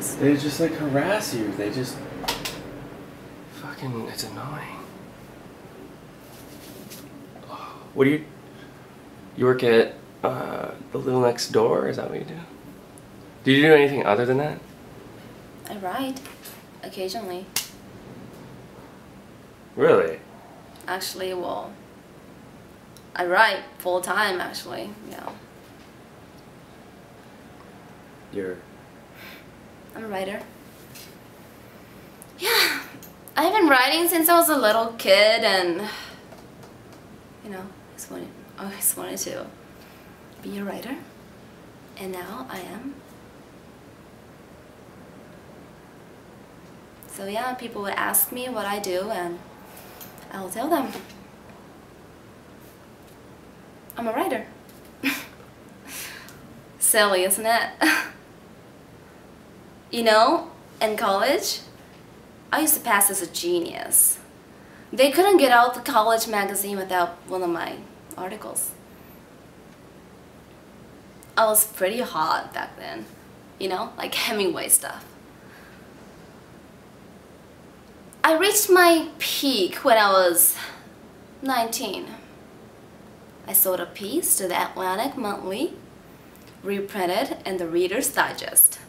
guys. They just like harass you. They just fucking, it's annoying. What do you work at the Little Next Door? Is that what you do? Do you do anything other than that? I write, occasionally. Really? Actually, well, I write full time actually, yeah. I'm a writer. Yeah, I've been writing since I was a little kid, and you know, I always wanted to be a writer, and now I am. So yeah, people would ask me what I do, and I'll tell them I'm a writer. Silly, isn't it? You know, in college, I used to pass as a genius. They couldn't get out the college magazine without one of my articles. I was pretty hot back then, you know, like Hemingway stuff. I reached my peak when I was 19. I sold a piece to the Atlantic Monthly, reprinted in the Reader's Digest.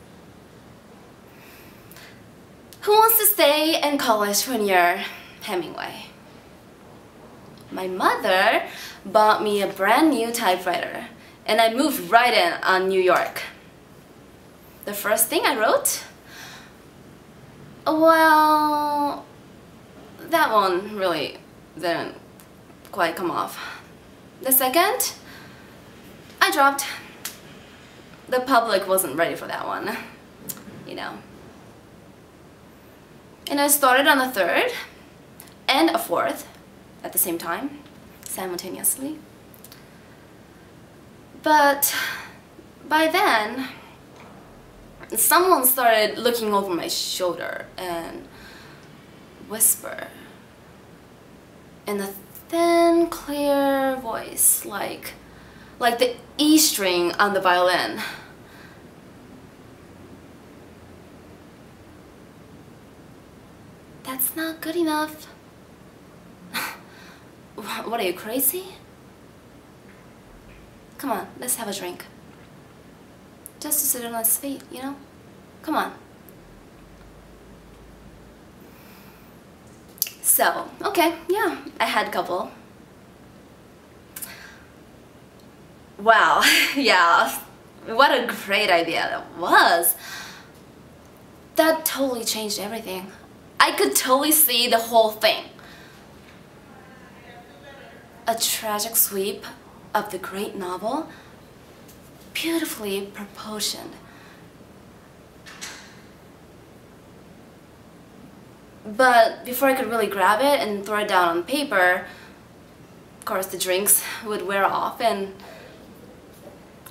Who wants to stay in college when you're Hemingway? My mother bought me a brand new typewriter, and I moved right in on New York. The first thing I wrote? Well, that one really didn't quite come off. The second, I dropped. The public wasn't ready for that one, you know. And I started on a third and a fourth at the same time, simultaneously. But by then, someone started looking over my shoulder and whisper in a thin, clear voice, like the E string on the violin. That's not good enough. What are you, crazy? Come on, let's have a drink. Just to sit on his feet, you know? Come on. So, okay, yeah, I had a couple. Wow, yeah, what a great idea that was. That totally changed everything. I could totally see the whole thing. A tragic sweep of the great novel, beautifully proportioned. But before I could really grab it and throw it down on paper, of course the drinks would wear off and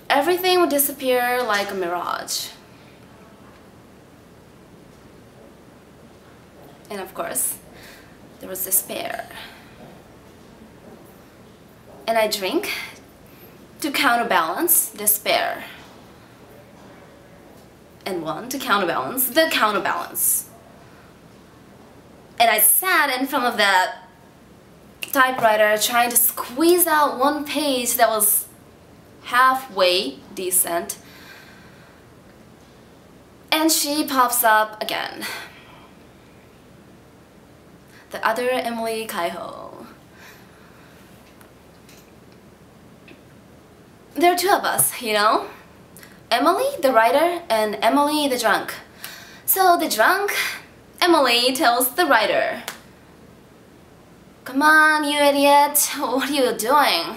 everything would disappear like a mirage. And of course, there was despair. And I drink to counterbalance despair. And one to counterbalance the counterbalance. And I sat in front of that typewriter trying to squeeze out one page that was halfway decent. And she pops up again. The other Emily Kaiho. There are two of us, you know? Emily, the writer, and Emily, the drunk. So the drunk, Emily, tells the writer, "Come on, you idiot, what are you doing?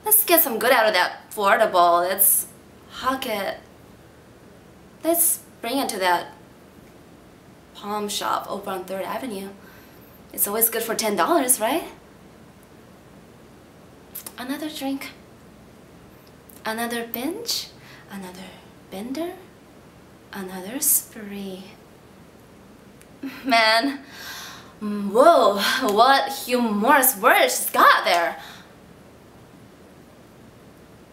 Let's get some good out of that portable. Let's hawk it. Let's bring it to that palm shop over on 3rd Avenue. It's always good for $10, right?" Another drink. Another binge. Another bender. Another spree. Man, whoa, what humorous words she's got there.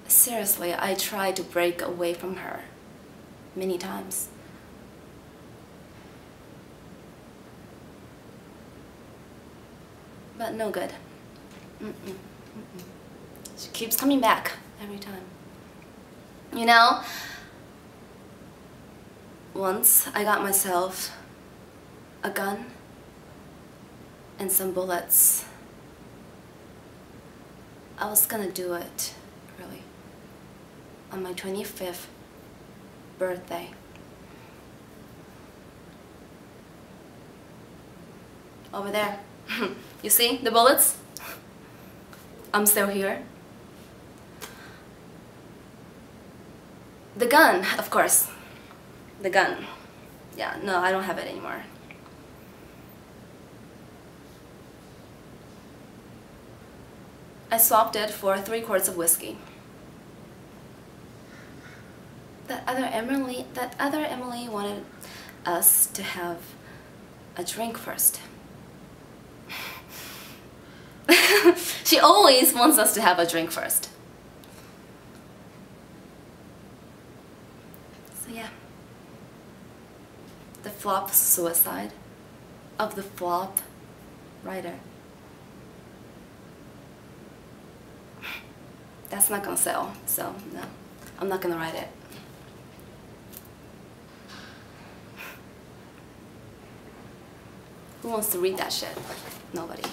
Seriously, I tried to break away from her many times. but no good. She keeps coming back every time. You know, once I got myself a gun and some bullets. I was gonna do it, really, on my 25th birthday. Over there. You see the bullets? I'm still here. The gun, of course. The gun. Yeah, no, I don't have it anymore. I swapped it for 3 quarts of whiskey. That other Emily wanted us to have a drink first. She always wants us to have a drink first. So yeah. The flop suicide of the flop writer. That's not gonna sell, so no, I'm not gonna write it. Who wants to read that shit? Nobody.